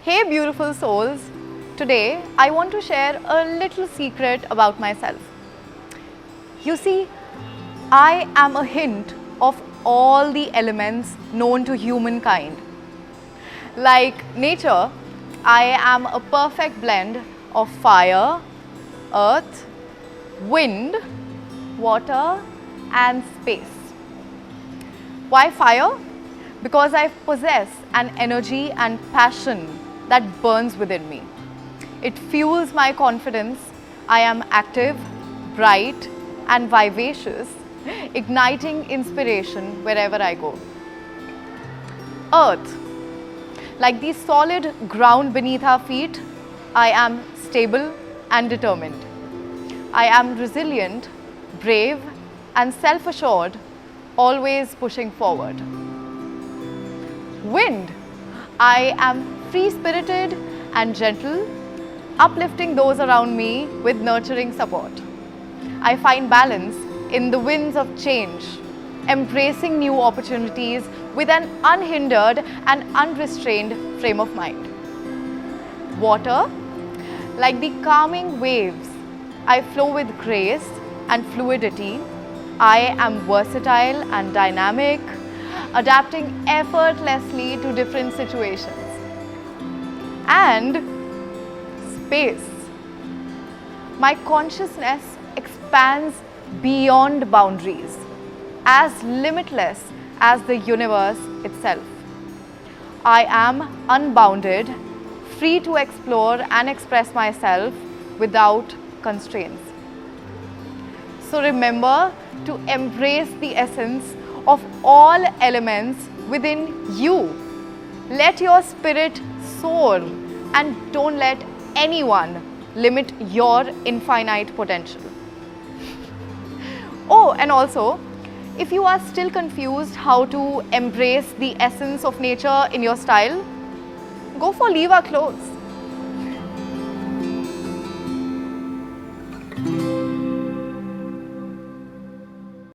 Hey beautiful souls, today I want to share a little secret about myself. You see, I am a hint of all the elements known to humankind. Like nature, I am a perfect blend of fire, earth, wind, water and space. Why fire? Because I possess an energy and passion that burns within me. It fuels my confidence. I am active, bright and vivacious, igniting inspiration wherever I go. Earth. Like the solid ground beneath our feet, I am stable and determined. I am resilient, brave and self-assured, always pushing forward. Wind. I am free-spirited and gentle, uplifting those around me with nurturing support. I find balance in the winds of change, embracing new opportunities with an unhindered and unrestrained frame of mind. Water. Like the calming waves, I flow with grace and fluidity. I am versatile and dynamic, adapting effortlessly to different situations. And space. My consciousness expands beyond boundaries, as limitless as the universe itself. I am unbounded, free to explore and express myself without constraints. So remember to embrace the essence of all elements within you. Let your spirit soar and don't let anyone limit your infinite potential. Oh, and also, if you are still confused how to embrace the essence of nature in your style, go for LIVA clothes.